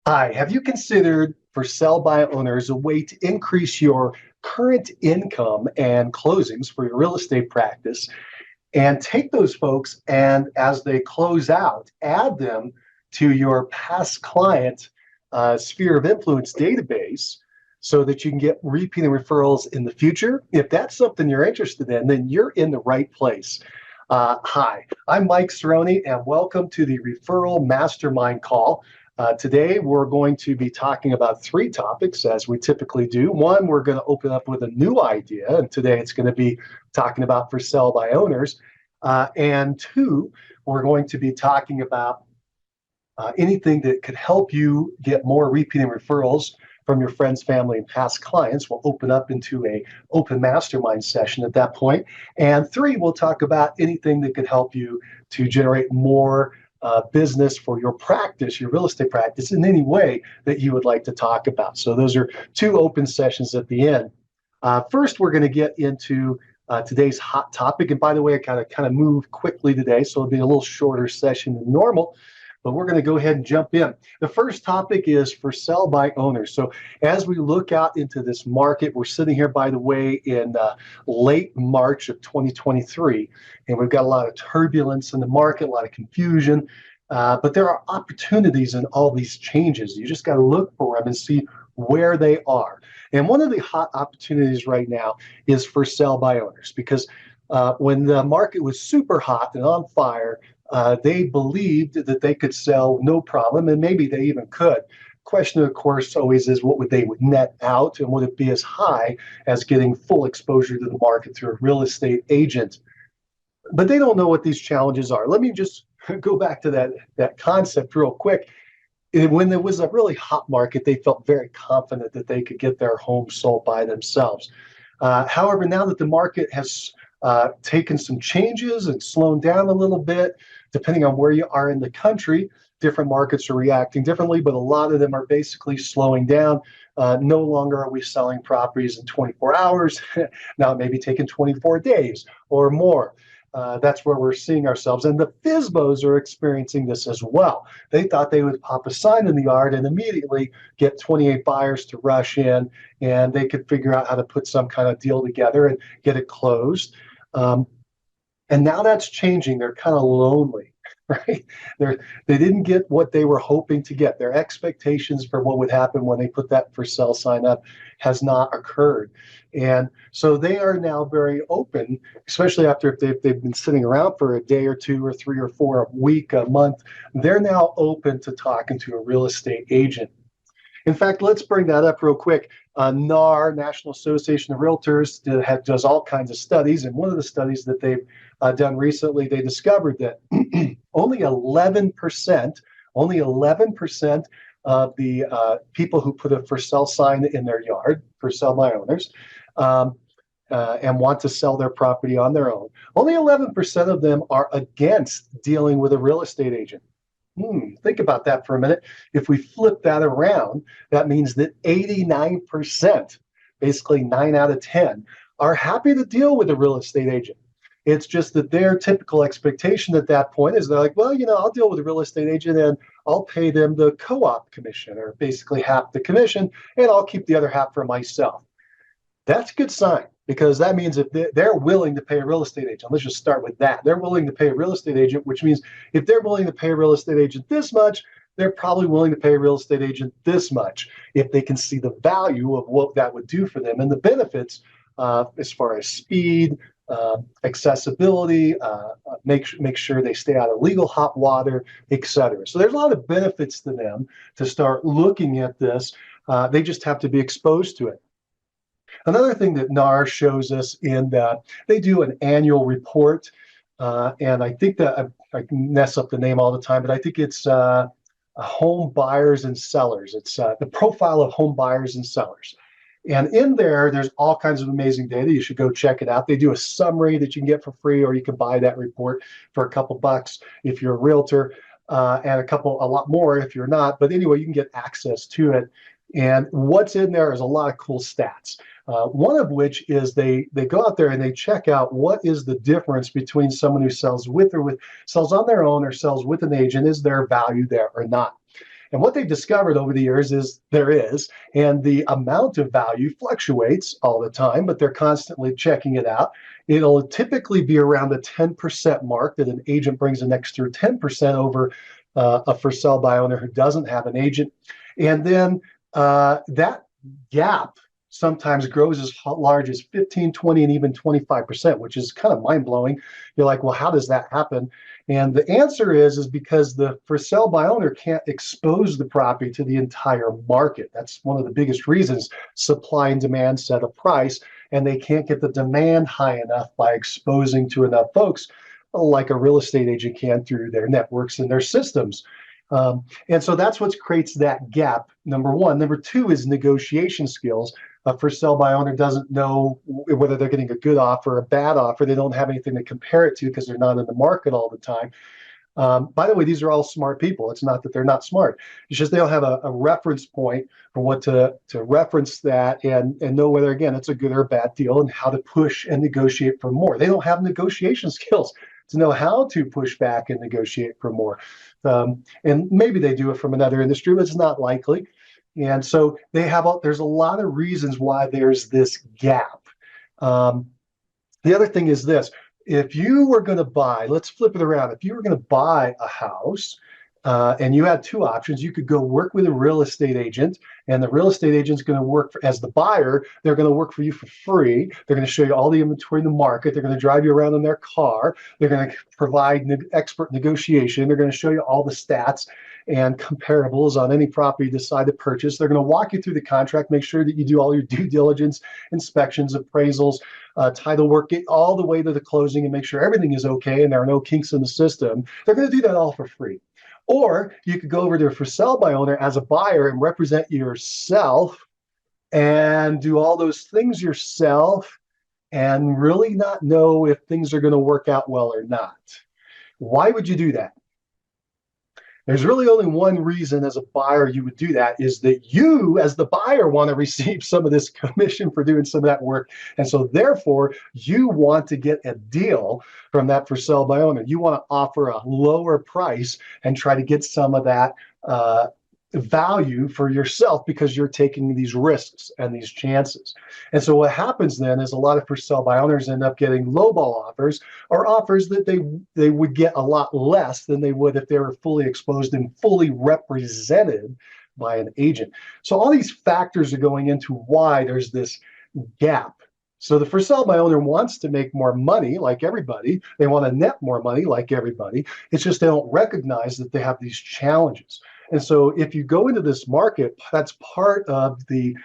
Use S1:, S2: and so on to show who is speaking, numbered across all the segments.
S1: Hi, have you considered for sell by owners a way to increase your current income and closings for your real estate practice and take those folks and as they close out, add them to your past client sphere of influence database so that you can get repeating referrals in the future? If that's something you're interested in, then you're in the right place. Hi, I'm Mike Cerrone, and welcome to the Referral Mastermind Call. Today, we're going to be talking about three topics, as we typically do. One, we're going to open up with a new idea, and today it's going to be talking about for sell by owners. And two, we're going to be talking about anything that could help you get more repeating referrals from your friends, family, and past clients. We'll open up into a open mastermind session at that point. And three, we'll talk about anything that could help you to generate more business for your practice, your real estate practice, in any way that you would like to talk about. So those are two open sessions at the end. First, we're going to get into today's hot topic. And by the way, I kind of move quickly today, so it'll be a little shorter session than normal. But we're going to go ahead and jump in. The first topic is for sell by owners. So as we look out into this market, we're sitting here, by the way, in late March of 2023, and we've got a lot of turbulence in the market, a lot of confusion, but there are opportunities in all these changes. You just got to look for them and see where they are. And one of the hot opportunities right now is for sell by owners, because when the market was super hot and on fire, they believed that they could sell no problem, and maybe they even could. Question, of course, always is what would they net out, and would it be as high as getting full exposure to the market through a real estate agent? But they don't know what these challenges are. Let me just go back to that concept real quick. When there was a really hot market, they felt very confident that they could get their home sold by themselves. However, now that the market has taken some changes and slowed down a little bit, depending on where you are in the country, different markets are reacting differently, but a lot of them are basically slowing down. No longer are we selling properties in 24 hours. Now it may be taking 24 days or more. That's where we're seeing ourselves. And the FSBOs are experiencing this as well. They thought they would pop a sign in the yard and immediately get 28 buyers to rush in, and they could figure out how to put some kind of deal together and get it closed. And now that's changing. They're kind of lonely, right? They didn't get what they were hoping to get. Their expectations for what would happen when they put that for sale sign up has not occurred. And so they are now very open, especially after if they've been sitting around for a day or two or three or four, a week, a month. They're now open to talking to a real estate agent. In fact, let's bring that up real quick. NAR, National Association of Realtors, does all kinds of studies. And one of the studies that they've done recently, they discovered that only 11% of the people who put a for sale sign in their yard, for sale by owners, and want to sell their property on their own, only 11% of them are against dealing with a real estate agent. Think about that for a minute. If we flip that around, that means that 89%, basically 9 out of 10, are happy to deal with a real estate agent. It's just that their typical expectation at that point is they're like, well, I'll deal with a real estate agent and I'll pay them the co-op commission, or basically half the commission, and I'll keep the other half for myself. That's a good sign, because that means if they're willing to pay a real estate agent, let's just start with that. They're willing to pay a real estate agent, which means if they're willing to pay a real estate agent this much, they're probably willing to pay a real estate agent this much if they can see the value of what that would do for them and the benefits as far as speed, accessibility, make sure they stay out of legal hot water, etc. So there's a lot of benefits to them to start looking at this. They just have to be exposed to it. Another thing that NAR shows us in that they do an annual report, and I think that I mess up the name all the time, but I think it's home buyers and sellers. It's the profile of home buyers and sellers. And in there's all kinds of amazing data. You should go check it out. They do a summary that you can get for free, or you can buy that report for a couple bucks if you're a realtor, and a lot more if you're not. But anyway, you can get access to it. And what's in there is a lot of cool stats. One of which is they go out there and they check out what is the difference between someone who sells sells on their own or sells with an agent. Is there value there or not? And what they've discovered over the years is there is, and the amount of value fluctuates all the time, but they're constantly checking it out. It'll typically be around the 10% mark that an agent brings an extra 10% over a for sale by owner who doesn't have an agent. And then that gap sometimes grows as large as 15, 20, and even 25%, which is kind of mind-blowing. You're like, well, how does that happen? And the answer is because the for sale by owner can't expose the property to the entire market. That's one of the biggest reasons. Supply and demand set a price, and they can't get the demand high enough by exposing to enough folks like a real estate agent can through their networks and their systems. And so that's what creates that gap, number one. Number two is negotiation skills. For sale by owner doesn't know whether they're getting a good offer or a bad offer. They don't have anything to compare it to because they're not in the market all the time. By the way, these are all smart people. It's not that they're not smart. It's just they don't have a reference point for what to reference that and know whether, again, it's a good or a bad deal and how to push and negotiate for more. They don't have negotiation skills to know how to push back and negotiate for more. And maybe they do it from another industry, but it's not likely. And so there's a lot of reasons why there's this gap. The other thing is this. If you were going to buy, let's flip it around. If you were going to buy a house and you had two options, you could go work with a real estate agent, and the real estate agent's going to work as the buyer. They're going to work for you for free. They're going to show you all the inventory in the market. They're going to drive you around in their car. They're going to provide expert negotiation. They're going to show you all the stats and comparables on any property you decide to purchase. They're going to walk you through the contract, make sure that you do all your due diligence, inspections, appraisals, title work, get all the way to the closing and make sure everything is okay and there are no kinks in the system. They're going to do that all for free. Or you could go over to for sale by owner as a buyer and represent yourself and do all those things yourself and really not know if things are going to work out well or not. Why would you do that? There's really only one reason as a buyer you would do that, is that you as the buyer want to receive some of this commission for doing some of that work. And so therefore you want to get a deal from that for sale by owner. You want to offer a lower price and try to get some of that value for yourself because you're taking these risks and these chances. And so what happens then is a lot of for sale by owners end up getting lowball offers, or offers that they would get a lot less than they would if they were fully exposed and fully represented by an agent. So all these factors are going into why there's this gap. So the for sale by owner wants to make more money like everybody. They want to net more money like everybody. It's just they don't recognize that they have these challenges. And so if you go into this market, that's part of the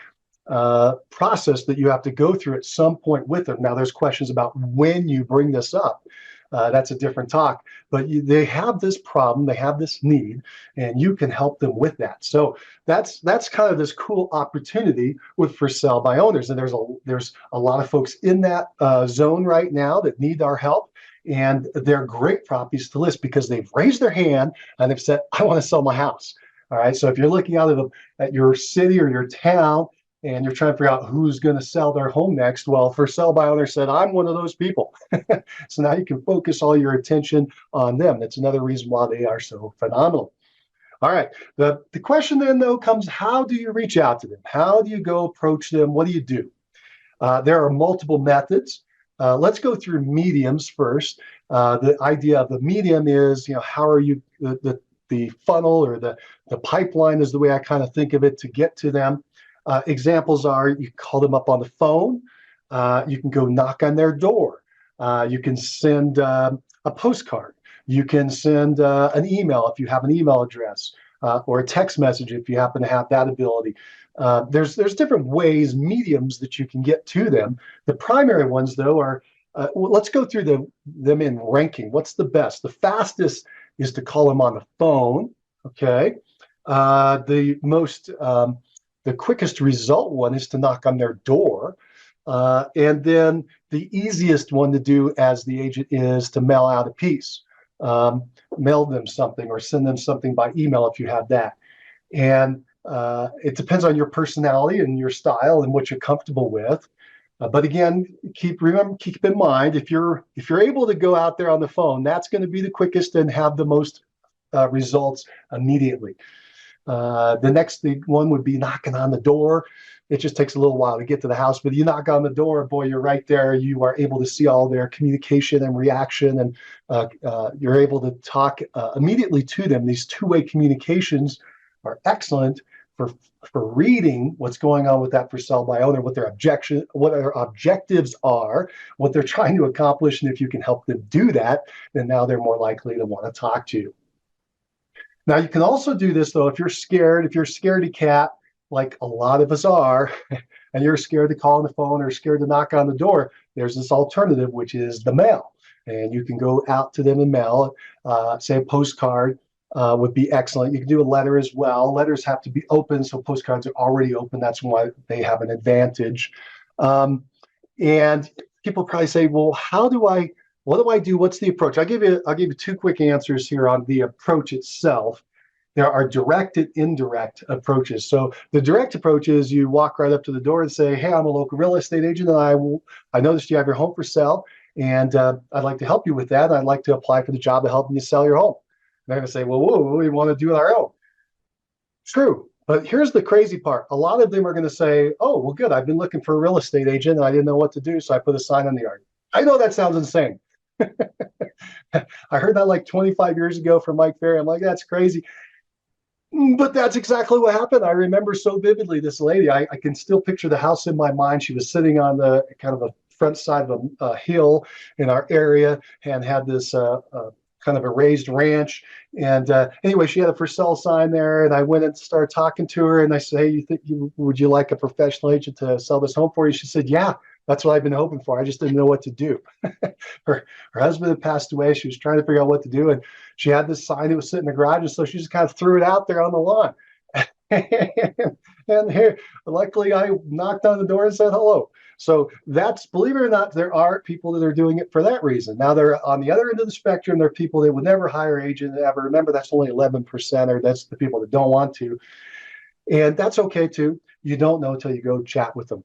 S1: process that you have to go through at some point with them. Now, there's questions about when you bring this up. That's a different talk. But they have this problem, they have this need, and you can help them with that. So that's kind of this cool opportunity with for sale by owners. And there's a lot of folks in that zone right now that need our help. And they're great properties to list because they've raised their hand and they've said, I want to sell my house. All right. So if you're looking out at your city or your town and you're trying to figure out who's going to sell their home next, well, for sale by owner said, I'm one of those people. So now you can focus all your attention on them. That's another reason why they are so phenomenal. All right. The question then, though, comes, how do you reach out to them? How do you go approach them? What do you do? There are multiple methods. Let's go through mediums first. The idea of the medium is, how are you, the funnel or the pipeline is the way I kind of think of it to get to them. Examples are, you call them up on the phone. You can go knock on their door. You can send a postcard. You can send an email if you have an email address, or a text message if you happen to have that ability. There's different ways, mediums that you can get to them. The primary ones, though, are, let's go through them in ranking. What's the best? The fastest is to call them on the phone, okay? The quickest result one is to knock on their door. And then the easiest one to do as the agent is to mail out a piece. Mail them something or send them something by email if you have that. And it depends on your personality and your style and what you're comfortable with. But again, keep in mind, if you're able to go out there on the phone, that's going to be the quickest and have the most results immediately. The next one would be knocking on the door. It just takes a little while to get to the house, but you knock on the door, boy, you're right there. You are able to see all their communication and reaction, and you're able to talk immediately to them. These two-way communications are excellent for reading what's going on with that for sale by owner, what their objectives are, what they're trying to accomplish, and if you can help them do that, then now they're more likely to want to talk to you. Now, you can also do this, though, if you're scaredy cat, like a lot of us are, and you're scared to call on the phone or scared to knock on the door, there's this alternative, which is the mail. And you can go out to them and mail, say a postcard would be excellent. You can do a letter as well. Letters have to be open, so postcards are already open. That's why they have an advantage. And people probably say, well, what do I do? What's the approach? I'll give you two quick answers here on the approach itself. There are direct and indirect approaches. So the direct approach is you walk right up to the door and say, hey, I'm a local real estate agent, and I noticed you have your home for sale, and I'd like to help you with that. I'd like to apply for the job of helping you sell your home. And they're going to say, well, whoa, we want to do it on our own. True. But here's the crazy part. A lot of them are going to say, oh, well, good. I've been looking for a real estate agent, and I didn't know what to do, so I put a sign on the yard. I know that sounds insane. I heard that like 25 years ago from Mike Ferry. I'm like, that's crazy. But that's exactly what happened. I remember so vividly this lady. I can still picture the house in my mind. She was sitting on the kind of a front side of a hill in our area and had this kind of a raised ranch. And anyway, she had a for sale sign there, and I went and started talking to her, and I said, hey, would you like a professional agent to sell this home for you? She said, yeah, that's what I've been hoping for. I just didn't know what to do. her husband had passed away. She was trying to figure out what to do, and she had this sign that was sitting in the garage, and so she just kind of threw it out there on the lawn. And here, luckily, I knocked on the door and said hello. So that's, believe it or not, there are people that are doing it for that reason. Now, they're on the other end of the spectrum. There are people that would never hire an agent ever. Remember, that's only 11%, or that's the people that don't want to. And that's okay, too. You don't know until you go chat with them.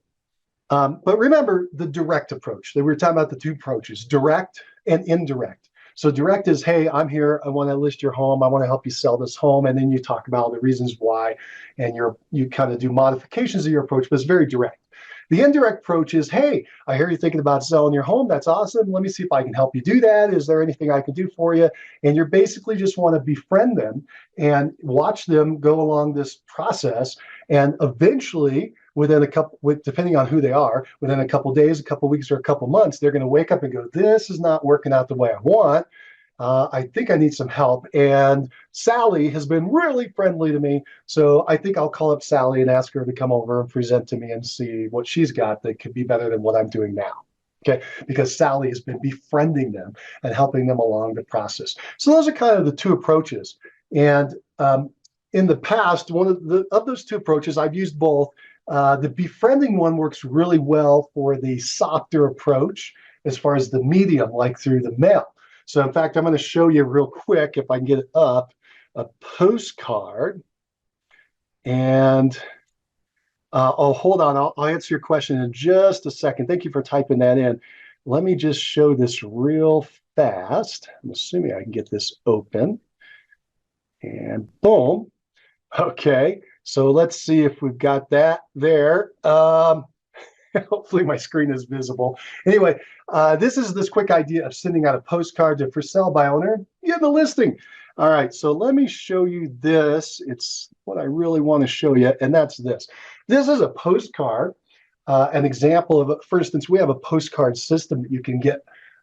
S1: But remember the direct approach. We were talking about the two approaches, direct and indirect. So direct is, hey, I'm here. I want to list your home. I want to help you sell this home. And then you talk about the reasons why, and you kind of do modifications of your approach, but it's very direct. The indirect approach is, hey, I hear you thinking about selling your home. That's awesome. Let me see if I can help you do that. Is there anything I can do for you? And you basically just want to befriend them and watch them go along this process. And eventually, depending on who they are, within a couple of days, a couple of weeks, or a couple of months, they're going to wake up and go, this is not working out the way I want. I think I need some help. And Sally has been really friendly to me. So I think I'll call up Sally and ask her to come over and present to me and see what she's got that could be better than what I'm doing now. Okay, because Sally has been befriending them and helping them along the process. So those are kind of the two approaches. And in the past, one of those two approaches, I've used both. The befriending one works really well for the softer approach as far as the medium, like through the mail. So in fact, I'm going to show you real quick, if I can get it up, a postcard. And hold on, I'll answer your question in just a second. Thank you for typing that in. Let me just show this real fast. I'm assuming I can get this open. And boom. Okay, so let's see if we've got that there. Hopefully my screen is visible. Anyway, this is this quick idea of sending out a postcard to for sale by owner. Get the listing. All right, so let me show you this. It's what I really want to show you, and that's this. This is a postcard, an example of it. For instance, we have a postcard system that you can get,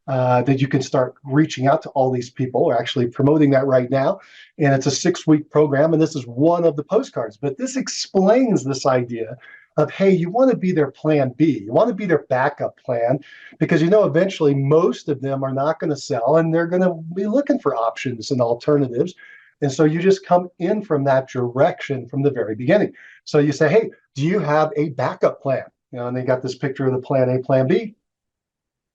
S1: that you can start reaching out to all these people. We're actually promoting that right now, and it's a 6-week program, and this is one of the postcards. But this explains this idea of, hey, you want to be their plan B. You want to be their backup plan, because eventually most of them are not going to sell, and they're going to be looking for options and alternatives. And so you just come in from that direction from the very beginning. So you say, hey, do you have a backup plan? And they got this picture of the plan A, plan B.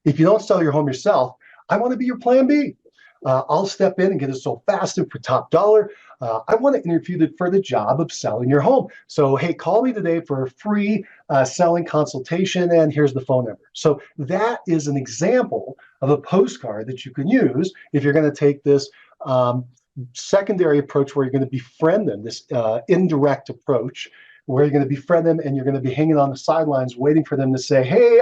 S1: If you don't sell your home yourself, I want to be your plan B. I'll step in and get it sold fast and for top dollar. I want to interview for the job of selling your home. So, hey, call me today for a free selling consultation, and here's the phone number. So that is an example of a postcard that you can use if you're going to take this secondary approach where you're going to befriend them, this indirect approach where you're going to befriend them and you're going to be hanging on the sidelines waiting for them to say, hey,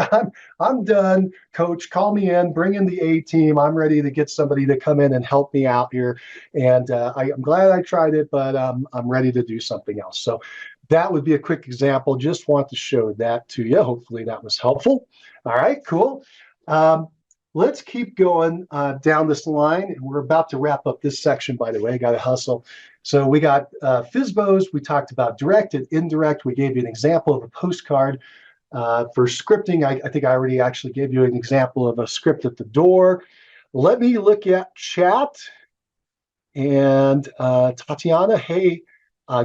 S1: I'm done, coach, call me in, bring in the A team. I'm ready to get somebody to come in and help me out here. And I'm glad I tried it, but I'm ready to do something else. So that would be a quick example. Just want to show that to you. Hopefully that was helpful. All right, cool. Let's keep going down this line. We're about to wrap up this section, by the way. Got to hustle. So we got FSBOs. We talked about direct and indirect. We gave you an example of a postcard. For scripting, I think I already actually gave you an example of a script at the door. Let me look at chat. And Tatiana, hey,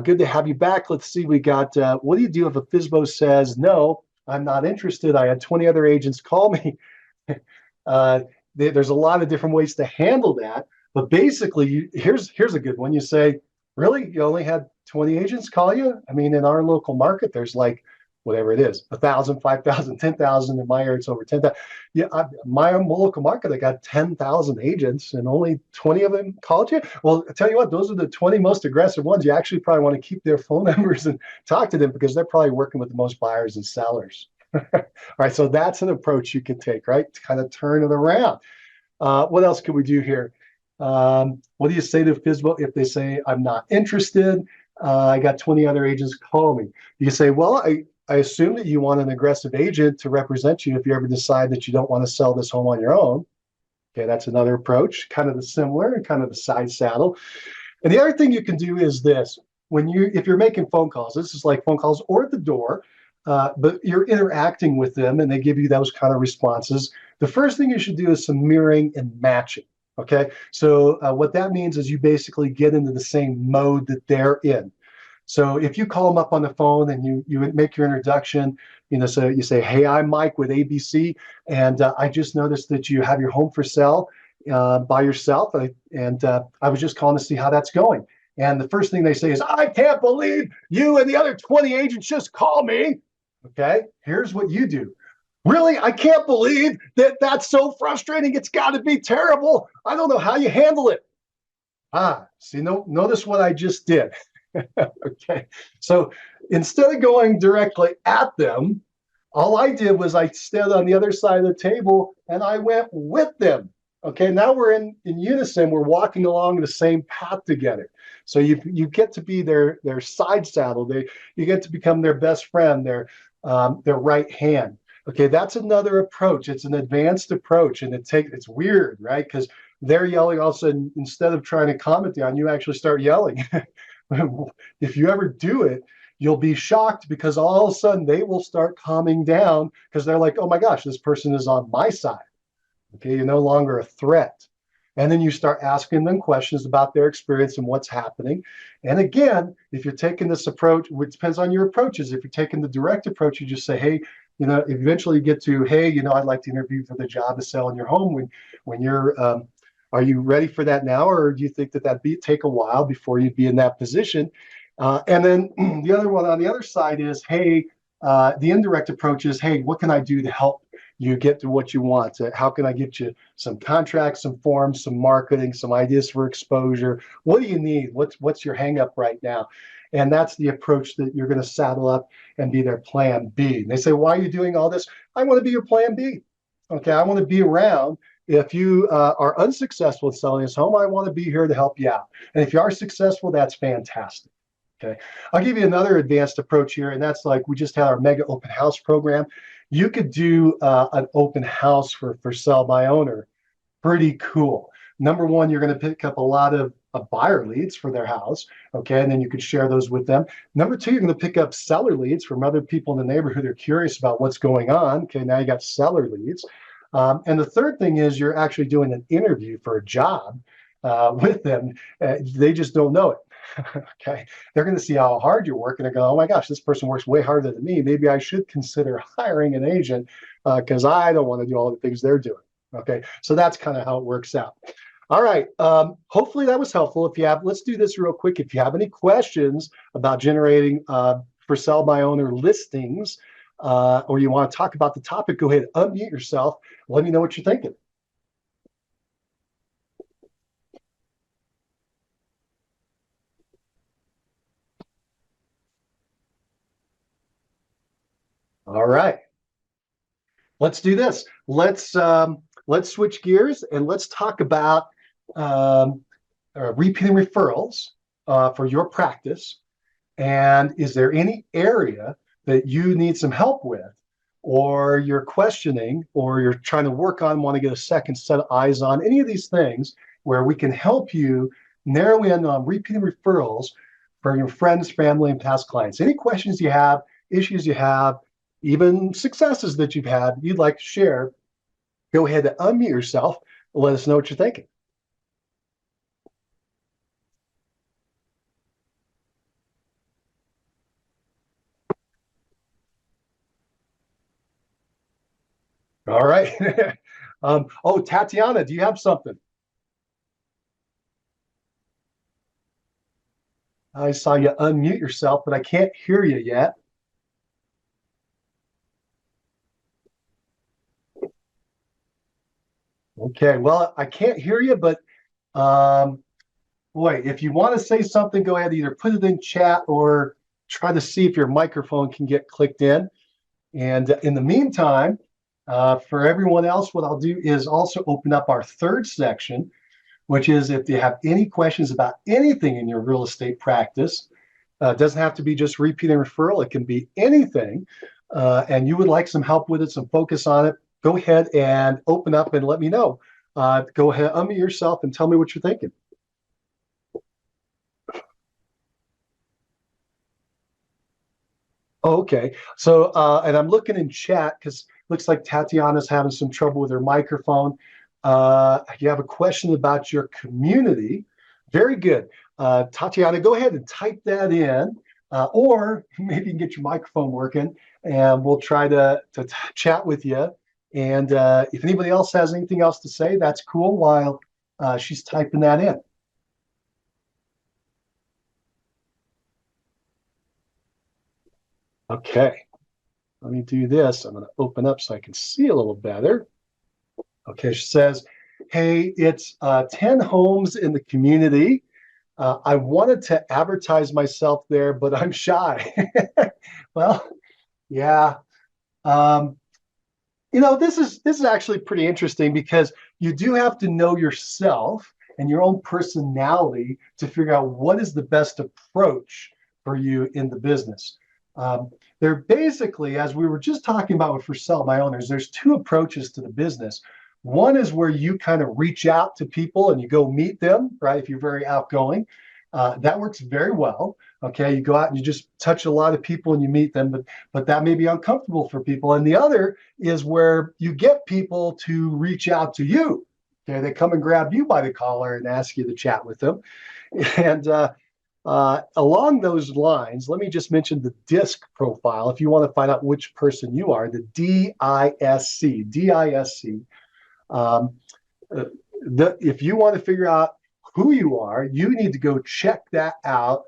S1: good to have you back. Let's see, we got, what do you do if a FSBO says, no, I'm not interested. I had 20 other agents call me. There's a lot of different ways to handle that. But basically, here's a good one. You say, really? You only had 20 agents call you? I mean, in our local market, there's like, whatever it is, 1,000, 5,000, 10,000. In my area, it's over 10,000. Yeah, my local market, I got 10,000 agents and only 20 of them called you. Well, I tell you what, those are the 20 most aggressive ones. You actually probably want to keep their phone numbers and talk to them because they're probably working with the most buyers and sellers. All right, so that's an approach you can take, right? To kind of turn it around. What else can we do here? What do you say to FSBO if they say, I'm not interested? I got 20 other agents call me. You say, well, I assume that you want an aggressive agent to represent you if you ever decide that you don't want to sell this home on your own. Okay, that's another approach, kind of the similar and kind of the side saddle. And the other thing you can do is this. If you're making phone calls, this is like phone calls or at the door, but you're interacting with them and they give you those kind of responses. The first thing you should do is some mirroring and matching. Okay, so what that means is you basically get into the same mode that they're in. So if you call them up on the phone and you make your introduction, so you say, hey, I'm Mike with ABC, and I just noticed that you have your home for sale by yourself, and I was just calling to see how that's going. And the first thing they say is, I can't believe you and the other 20 agents just called me. Okay, here's what you do. Really, I can't believe that that's so frustrating. It's got to be terrible. I don't know how you handle it. See, notice what I just did. Okay, so instead of going directly at them, all I did was I stood on the other side of the table and I went with them. Okay, now we're in unison. We're walking along the same path together. So you get to be their side saddle. You get to become their best friend, their right hand. Okay, that's another approach. It's an advanced approach, and it's weird, right? Because they're yelling all of a sudden, instead of trying to comment on you, actually start yelling. If you ever do it, you'll be shocked because all of a sudden they will start calming down because they're like, oh my gosh, this person is on my side. Okay, you're no longer a threat. And then you start asking them questions about their experience and what's happening. And again, if you're taking this approach, which depends on your approaches, if you're taking the direct approach, you just say, hey, eventually you get to, hey, I'd like to interview for the job of selling your home when you're are you ready for that now, or do you think that take a while before you'd be in that position? And then the other one on the other side is, hey, the indirect approach is, hey, what can I do to help you get to what you want? How can I get you some contracts, some forms, some marketing, some ideas for exposure? What do you need? What's your hang up right now? And that's the approach that you're going to saddle up and be their plan B. And they say, why are you doing all this? I want to be your plan B. Okay, I want to be around. If you are unsuccessful in selling this home, I want to be here to help you out. And if you are successful, that's fantastic. Okay, I'll give you another advanced approach here, and that's like we just had our mega open house program. You could do an open house for sell by owner. Pretty cool. Number one, you're going to pick up a lot of buyer leads for their house. Okay, and then you could share those with them. Number two, you're going to pick up seller leads from other people in the neighborhood who are curious about what's going on. Okay, now you got seller leads. And the third thing is you're actually doing an interview for a job with them. They just don't know it. Okay, they're going to see how hard you're working and go, oh my gosh, this person works way harder than me. Maybe I should consider hiring an agent because I don't want to do all the things they're doing. Okay, so that's kind of how it works out. All right, hopefully that was helpful. Let's do this real quick. If you have any questions about generating for sell by owner listings, or you want to talk about the topic, go ahead, unmute yourself. Let me know what you're thinking. All right. Let's do this. Let's switch gears and let's talk about um, repeating referrals for your practice. And is there any area that you need some help with, or you're questioning, or you're trying to work on, want to get a second set of eyes on any of these things where we can help you narrow in on repeating referrals for your friends, family, and past clients? Any questions you have, issues you have, even successes that you've had you'd like to share, go ahead and unmute yourself and let us know what you're thinking. All right. Oh, Tatiana, do you have something? I saw you unmute yourself, but I can't hear you yet. Okay, well, I can't hear you, but boy, if you want to say something, go ahead, either put it in chat or try to see if your microphone can get clicked in. And in the meantime, for everyone else, what I'll do is also open up our third section, which is if you have any questions about anything in your real estate practice. It doesn't have to be just repeat and referral. It can be anything. And you would like some help with it, some focus on it, go ahead and open up and let me know. Go ahead, unmute yourself and tell me what you're thinking. Okay. So, and I'm looking in chat because looks like Tatiana's having some trouble with her microphone. You have a question about your community. Very good. Tatiana, go ahead and type that in, or maybe you can get your microphone working and we'll try to chat with you. And if anybody else has anything else to say, that's cool while she's typing that in. Okay. Let me do this. I'm going to open up so I can see a little better. Okay, she says, hey, it's 10 homes in the community. I wanted to advertise myself there, but I'm shy. Well, yeah. Um, this is actually pretty interesting because you do have to know yourself and your own personality to figure out what is the best approach for you in the business. They're basically, as we were just talking about with for sale by owners, there's two approaches to the business. One is where you kind of reach out to people and you go meet them, right? If you're very outgoing, that works very well. Okay, you go out and you just touch a lot of people and you meet them, but that may be uncomfortable for people. And the other is where you get people to reach out to you. Okay, they come and grab you by the collar and ask you to chat with them. And along those lines, let me just mention the DISC profile. If you want to find out which person you are, the DISC. Um, if you want to figure out who you are, you need to go check that out.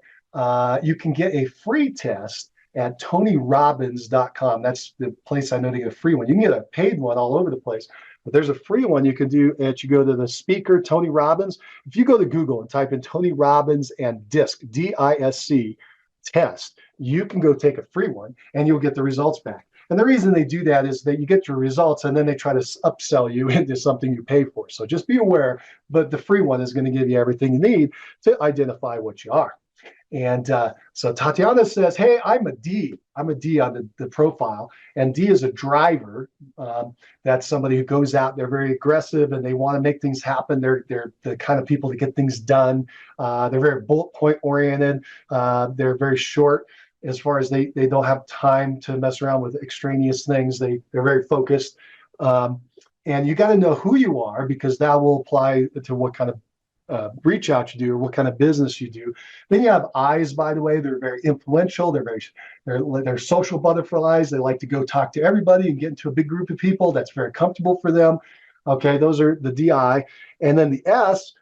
S1: You can get a free test at tonyrobbins.com. That's the place I know to get a free one. You can get a paid one all over the place, but there's a free one you can do. And you go to the speaker, Tony Robbins. If you go to Google and type in Tony Robbins and DISC, DISC test, you can go take a free one and you'll get the results back. And the reason they do that is that you get your results and then they try to upsell you into something you pay for. So just be aware, but the free one is going to give you everything you need to identify what you are. And so Tatiana says, hey, I'm a D. I'm a D on the profile. And D is a driver. That's somebody who goes out, they're very aggressive and they want to make things happen. They're the kind of people to get things done. They're very bullet point oriented. They're very short as far as they don't have time to mess around with extraneous things. They're very focused. And you got to know who you are because that will apply to what kind of reach out you do or what kind of business you do. Then you have I's, by the way. They're very influential. They're social butterflies. They like to go talk to everybody and get into a big group of people. That's very comfortable for them. Okay, those are the DI. And then the S,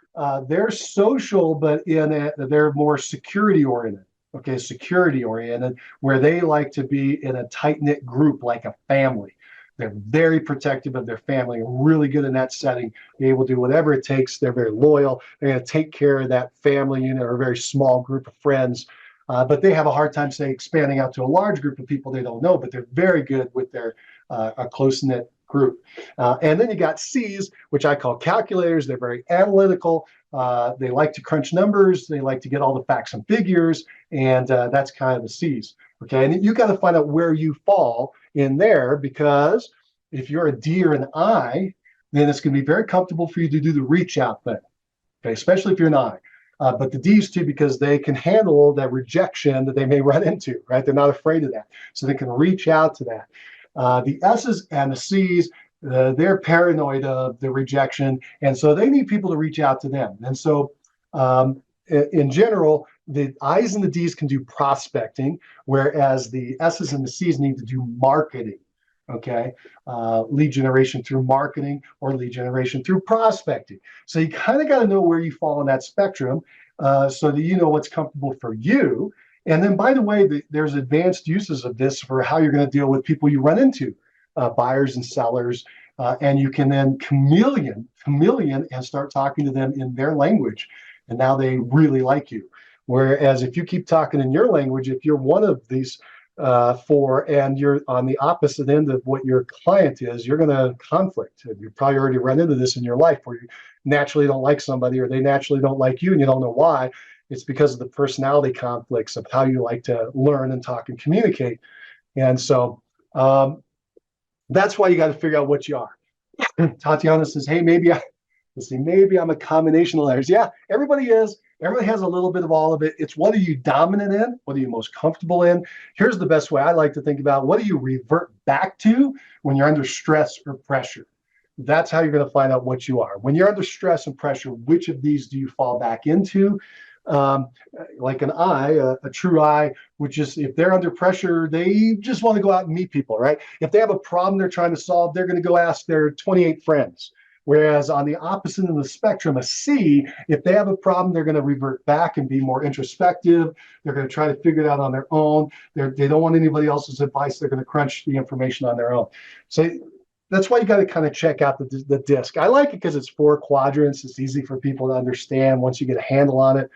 S1: they're social, but they're more security oriented. Okay, security oriented, where they like to be in a tight knit group like a family. They're very protective of their family, really good in that setting, be able to do whatever it takes. They're very loyal. They're going to take care of that family unit or a very small group of friends. but they have a hard time, say, expanding out to a large group of people they don't know, but they're very good with their a close-knit group. And then you got C's, which I call calculators. They're very analytical. They like to crunch numbers. They like to get all the facts and figures, and that's kind of the C's. Okay, and you got to find out where you fall in there, because if you're a D or an I, then it's going to be very comfortable for you to do the reach out thing. Okay, especially if you're an I. But the D's too, because they can handle that rejection that they may run into, right? They're not afraid of that. So they can reach out to that. The S's and the C's, they're paranoid of the rejection. And so they need people to reach out to them. And so in general, the I's and the D's can do prospecting, whereas the S's and the C's need to do marketing. Okay, lead generation through marketing or lead generation through prospecting. So you kind of got to know where you fall on that spectrum, so that you know what's comfortable for you. And then, by the way, there's advanced uses of this for how you're going to deal with people you run into, buyers and sellers, and you can then chameleon and start talking to them in their language, and now they really like you. Whereas if you keep talking in your language, if you're one of these and you're on the opposite end of what your client is, you're going to conflict. You probably already run into this in your life, where you naturally don't like somebody, or they naturally don't like you, and you don't know why. It's because of the personality conflicts of how you like to learn and talk and communicate. And so that's why you got to figure out what you are. Tatiana says, hey, maybe I'm a combination of letters. Yeah, everybody is. Everybody has a little bit of all of it. It's what are you dominant in? What are you most comfortable in? Here's the best way I like to think about: what do you revert back to when you're under stress or pressure? That's how you're going to find out what you are. When you're under stress and pressure, which of these do you fall back into? Like an I, a true I, which is if they're under pressure, they just want to go out and meet people, right? If they have a problem they're trying to solve, they're going to go ask their 28 friends. Whereas on the opposite end of the spectrum, a C, if they have a problem, they're going to revert back and be more introspective. They're going to try to figure it out on their own. They don't want anybody else's advice. They're going to crunch the information on their own. So that's why you got to kind of check out the disc. I like it because it's 4 quadrants. It's easy for people to understand once you get a handle on it,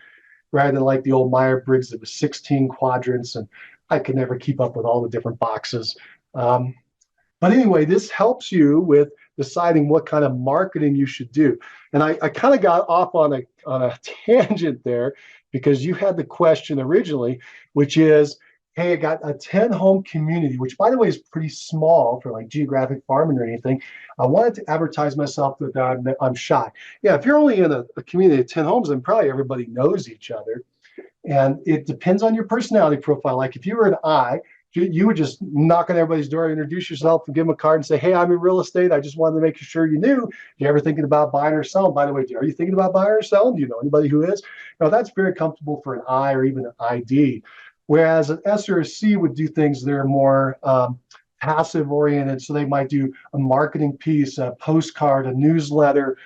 S1: rather than like the old Myers-Briggs that was 16 quadrants, and I could never keep up with all the different boxes. But anyway, this helps you with deciding what kind of marketing you should do. And I kind of got off on a tangent there, because you had the question originally, which is, hey, I got a 10-home community, which, by the way, is pretty small for like geographic farming or anything. I wanted to advertise myself that I'm shy. Yeah, if you're only in a community of 10 homes, then probably everybody knows each other. And it depends on your personality profile. Like if you were an I, you would just knock on everybody's door, introduce yourself, and give them a card and say, hey, I'm in real estate. I just wanted to make sure you knew. You ever thinking about buying or selling? By the way, are you thinking about buying or selling? Do you know anybody who is? Now, that's very comfortable for an I or even an ID. Whereas an S or a C would do things that are more passive oriented. So they might do a marketing piece, a postcard, a newsletter.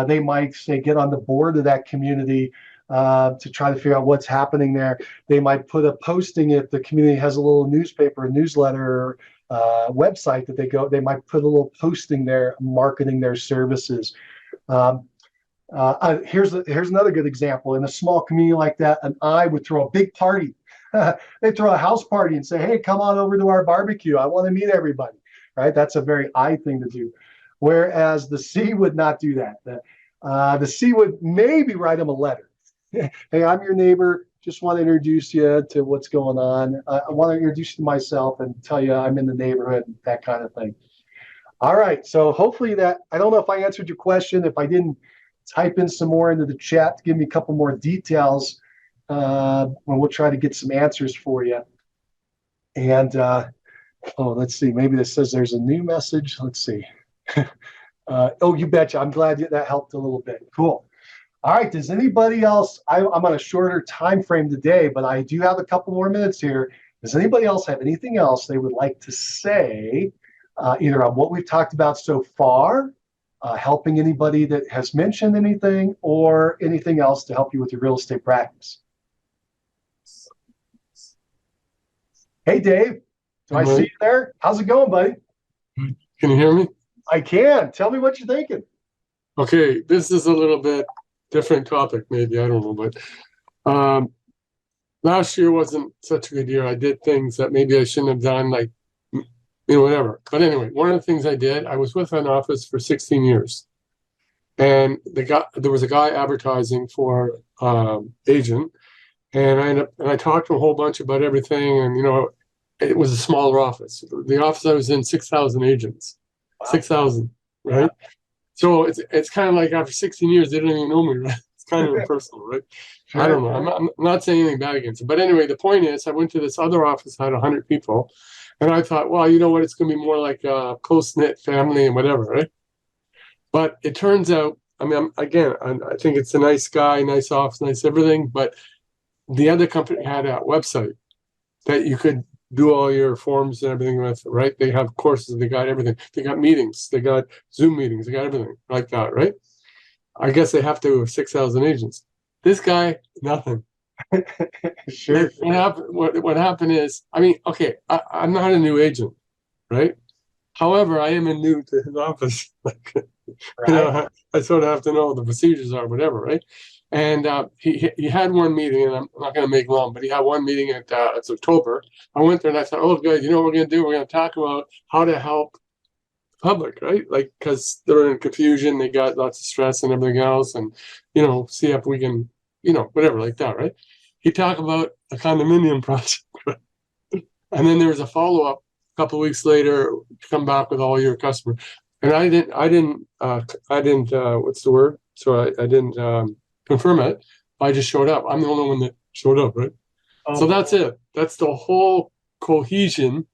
S1: They might say, get on the board of that community to try to figure out what's happening there. They might put a posting if the community has a little newspaper, a newsletter, website that they might put a little posting there, marketing their services. Here's another good example. In a small community like that, an I would throw a big party. They throw a house party and say, hey, come on over to our barbecue. I want to meet everybody, right? That's a very I thing to do. Whereas the C would not do that. The C would maybe write them a letter. Hey, I'm your neighbor. Just want to introduce you to what's going on. I want to introduce you to myself and tell you I'm in the neighborhood, that kind of thing. All right. So hopefully I don't know if I answered your question. If I didn't, type in some more into the chat to give me a couple more details. And we'll try to get some answers for you. And let's see. Maybe this says there's a new message. Let's see. Oh, you betcha. I'm glad that helped a little bit. Cool. All right. Does anybody else? I'm on a shorter time frame today, but I do have a couple more minutes here. Does anybody else have anything else they would like to say, either on what we've talked about so far, helping anybody that has mentioned anything, or anything else to help you with your real estate practice? Hey, Dave. Do I see you there? How's it going, buddy?
S2: Can you hear me?
S1: I can. Tell me what you're thinking.
S2: Okay, this is a little bit different topic, maybe. I don't know, but last year wasn't such a good year. I did things that maybe I shouldn't have done, like, whatever. But anyway, one of the things I did, I was with an office for 16 years. And there was a guy advertising for agent, and I talked to him a whole bunch about everything. And it was a smaller office. The office I was in, 6,000 agents,
S1: Wow.
S2: 6,000, right?
S1: Yeah.
S2: So it's kind of like after 16 years, they don't even know me, right? It's kind of impersonal, right?
S1: Sure.
S2: I don't know. I'm not saying anything bad against it, but anyway, the point is, I went to this other office, had 100 people, and I thought, well, you know what? It's going to be more like a close knit family and whatever, right? But it turns out, I mean, I think it's a nice guy, nice office, nice everything. But the other company had a website that you could do all your forms and everything with, right? They have courses, they got everything. They got meetings, they got Zoom meetings, they got everything like that, right? I guess they have to have 6,000 agents. This guy, nothing.
S1: Sure.
S2: What happened is, I mean, okay, I'm not a new agent, right? However, I am a new to his office. Like,
S1: Right.
S2: I sort of have to know what the procedures are, whatever, right? And he had one meeting, and I'm not going to make long, but he had one meeting it's October. I went there and I thought, oh, good, you know what we're going to do? We're going to talk about how to help the public, right? Like, because they're in confusion, they got lots of stress and everything else, and see if we can, whatever, like that, right? He talked about a condominium project, and then there was a follow up a couple of weeks later. Come back with all your customers, and I didn't. What's the word? So I didn't confirm it. I just showed up. I'm the only one that showed up, right? So
S1: Oh,
S2: that's it. That's the whole cohesion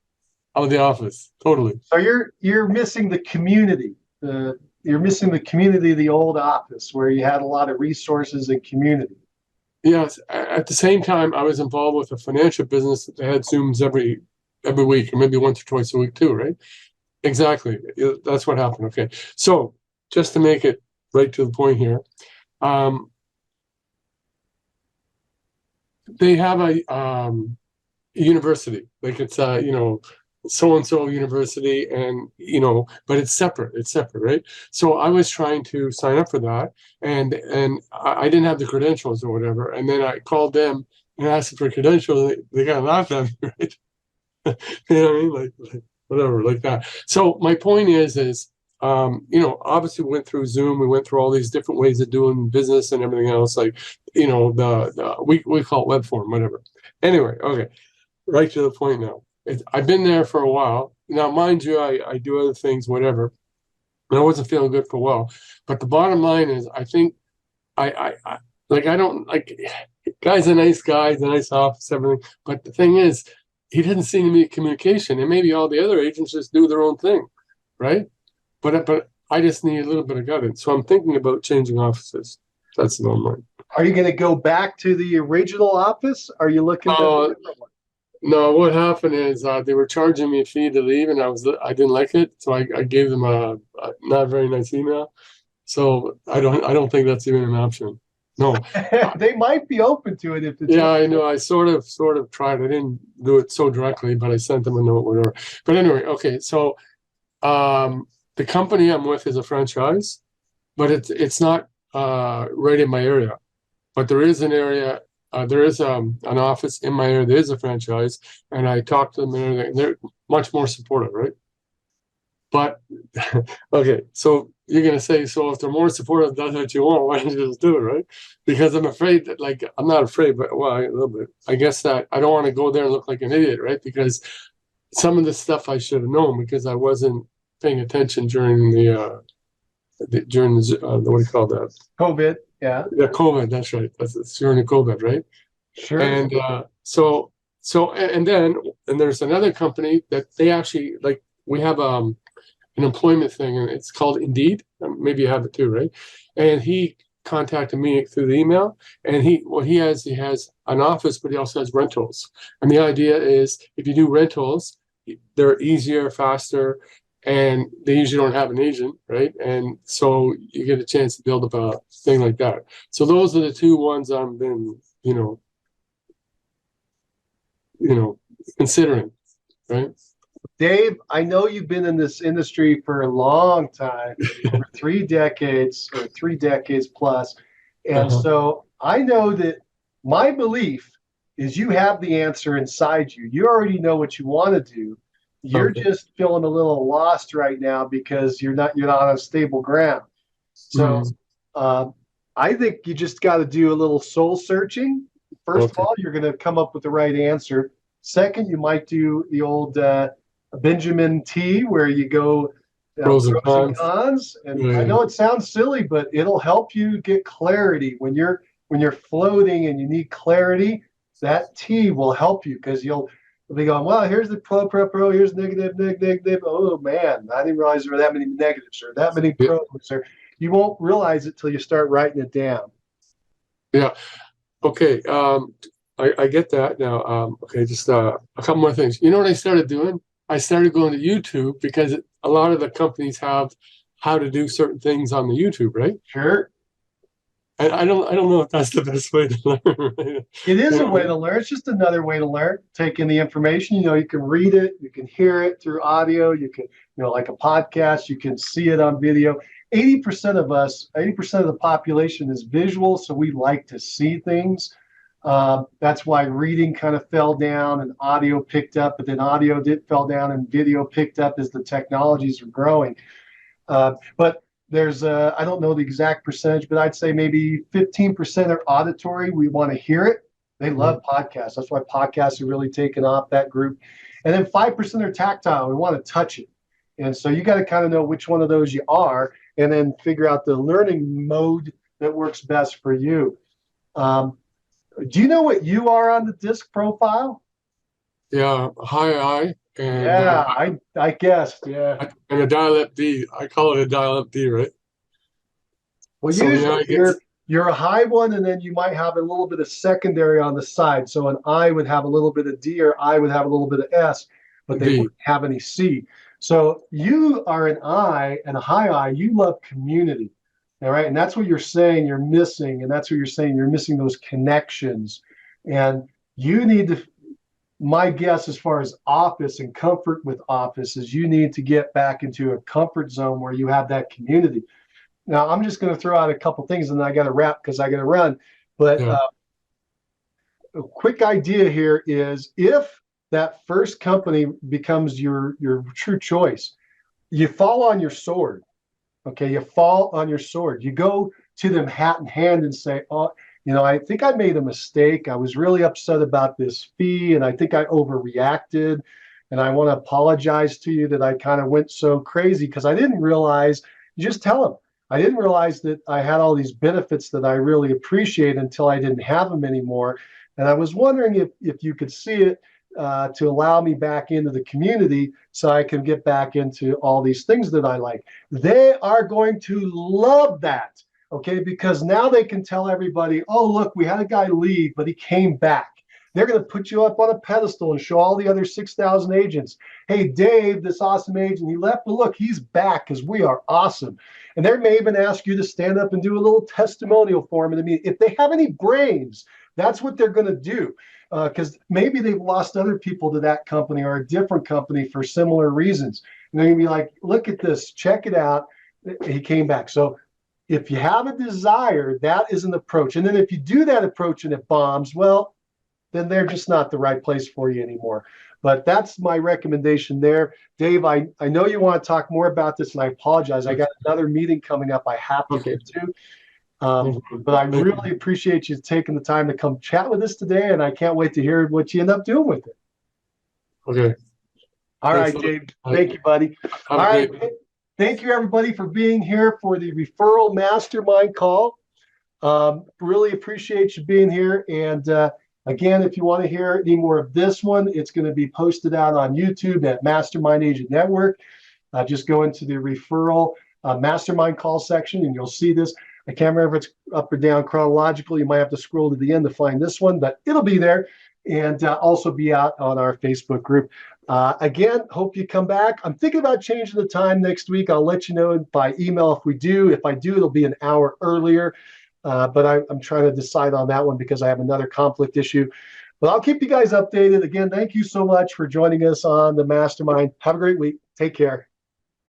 S2: of the office. Totally.
S1: so you're missing the community. You're missing the community of the old office where you had a lot of resources and community.
S2: Yes. At the same time, I was involved with a financial business that had Zooms every week, or maybe once or twice a week too, right? Exactly. That's what happened. Okay. So just to make it right to the point here, um, they have a university, like it's so and so university, and but it's separate. It's separate, right? So I was trying to sign up for that, and I didn't have the credentials or whatever, and then I called them and asked them for credentials. They got laughed at me, right? You know what I mean? Like whatever, like that. So my point is, obviously we went through Zoom, we went through all these different ways of doing business and everything else, like, we call it web form, whatever. Anyway, okay, right to the point now. I've been there for a while. Now, mind you, I do other things, whatever, and I wasn't feeling good for a while. But the bottom line is, I think I don't like, guy's a nice guy, he's a nice office, everything. But the thing is, he didn't seem to be communication, and maybe all the other agents just do their own thing, right? But I just need a little bit of guidance. So I'm thinking about changing offices. That's the bottom line.
S1: Are you going to go back to the original office? Are you looking at a different one?
S2: No, what happened is they were charging me a fee to leave, and I didn't like it, so I gave them a not very nice email. So I don't think that's even an option. No.
S1: They might be open to it if it's.
S2: Yeah, I know. I sort of tried. I didn't do it so directly, but I sent them a note, whatever. But anyway, okay. So the company I'm with is a franchise, but it's not right in my area. But there is an area. There is an office in my area. There is a franchise, and I talked to them, and they're much more supportive, right? But okay, so you're gonna say, so if they're more supportive, that's what you want. Why don't you just do it, right? Because I'm afraid that, like, I'm not afraid, but well, a little bit. I guess that I don't want to go there and look like an idiot, right? Because some of the stuff I should have known because I wasn't paying attention during the what do you call that?
S1: COVID. Yeah.
S2: Yeah, COVID. That's right. It's during the COVID, right?
S1: Sure.
S2: And and there's another company that they actually, like, we have an employment thing, and it's called Indeed. Maybe you have it too, right? And he contacted me through the email, and he has an office, but he also has rentals. And the idea is, if you do rentals, they're easier, faster, and they usually don't have an agent, right? And so you get a chance to build up a thing like that. So those are the two ones I've been, considering, right?
S1: Dave, I know you've been in this industry for a long time, over 3 decades or 3 decades plus. And
S2: Uh-huh.
S1: so I know that my belief is you have the answer inside you. You already know what you want to do. You're
S2: Okay.
S1: just feeling a little lost right now because you're not on stable ground. So
S2: Mm,
S1: um, I think you just got to do a little soul searching. First of
S2: okay.
S1: all, you're going to come up with the right answer. Second, you might do the old Benjamin T, where you go
S2: Pros and
S1: pros and
S2: cons.
S1: cons. And I
S2: Yeah.
S1: know it sounds silly, but it'll help you get clarity when you're floating and you need clarity. That T will help you because you'll be going, well, here's the pro, here's negative. Oh man, I didn't realize there were that many negatives or that many
S2: Yeah.
S1: pros. Or you won't realize it till you start writing it down.
S2: Yeah. Okay. I get that now. Okay, just a couple more things. You know what I started doing? I started going to YouTube because a lot of the companies have how to do certain things on the YouTube, right?
S1: Sure.
S2: And I don't know if that's the best way to learn. Right?
S1: It is a way
S2: Yeah.
S1: to learn. It's just another way to learn. Taking the information, you can read it, you can hear it through audio, you can, like a podcast, you can see it on video. 80% of us, 80% of the population is visual, so we like to see things. That's why reading kind of fell down and audio picked up, but then audio did fell down and video picked up as the technologies are growing. But there's I don't know the exact percentage, but I'd say maybe 15% are auditory. We want to hear it. They love podcasts. That's why podcasts are really taken off that group. And then 5% are tactile. We want to touch it. And so you got to kind of know which one of those you are and then figure out the learning mode that works best for you. Um, do you know what you are on the disc profile?
S2: Yeah. High I and
S1: Yeah, I guessed. Yeah.
S2: and a dial-up D. I call it a dial-up D, right?
S1: Well,
S2: So yeah,
S1: usually
S2: I get
S1: you're a high one, and then you might have a little bit of secondary on the side. So an I would have a little bit of D, or I would have a little bit of S, but they
S2: D.
S1: wouldn't have any C. So you are an I and a high I. You love community, all right, and that's what you're saying you're missing, and that's what you're saying you're missing those connections, and you need to. My guess, as far as office and comfort with office, is you need to get back into a comfort zone where you have that community. Now, I'm just going to throw out a couple things and then I got to wrap because I got to run. But
S2: Yeah.
S1: a quick idea here is if that first company becomes your true choice, you fall on your sword. Okay, you fall on your sword. You go to them hat in hand and say, "Oh, I think I made a mistake. I was really upset about this fee, and I think I overreacted, and I want to apologize to you that I kind of went so crazy because I didn't realize." You just tell them, "I didn't realize that I had all these benefits that I really appreciate until I didn't have them anymore, and I was wondering if you could see it." To allow me back into the community so I can get back into all these things that I like. They are going to love that, okay? Because now they can tell everybody, oh, look, we had a guy leave, but he came back. They're going to put you up on a pedestal and show all the other 6,000 agents, hey, Dave, this awesome agent, he left, but look, he's back because we are awesome. And they may even ask you to stand up and do a little testimonial for them. And I mean, if they have any brains, that's what they're going to do. Because maybe they've lost other people to that company or a different company for similar reasons. And they're going to be like, look at this, check it out. He came back. So if you have a desire, that is an approach. And then if you do that approach and it bombs, well, then they're just not the right place for you anymore. But that's my recommendation there. Dave, I know you want to talk more about this, and I apologize. I got another meeting coming up I have to
S2: Okay.
S1: get to. But I
S2: Thank
S1: really appreciate you taking the time to come chat with us today, and I can't wait to hear what you end up doing with it.
S2: Okay.
S1: All
S2: Thanks
S1: right,
S2: a lot.
S1: Dave. Thank you, buddy.
S2: Have
S1: All
S2: a
S1: right.
S2: great
S1: Thank you, everybody, for being here for the Referral Mastermind Call. Really appreciate you being here. And again, if you want to hear any more of this one, it's going to be posted out on YouTube at Mastermind Agent Network. Just go into the Referral Mastermind Call section and you'll see this. I can't remember if it's up or down chronological. You might have to scroll to the end to find this one, but it'll be there and also be out on our Facebook group. Again, hope you come back. I'm thinking about changing the time next week. I'll let you know by email if we do. If I do, it'll be an hour earlier. But I'm trying to decide on that one because I have another conflict issue. But I'll keep you guys updated. Again, thank you so much for joining us on the Mastermind. Have a great week. Take care.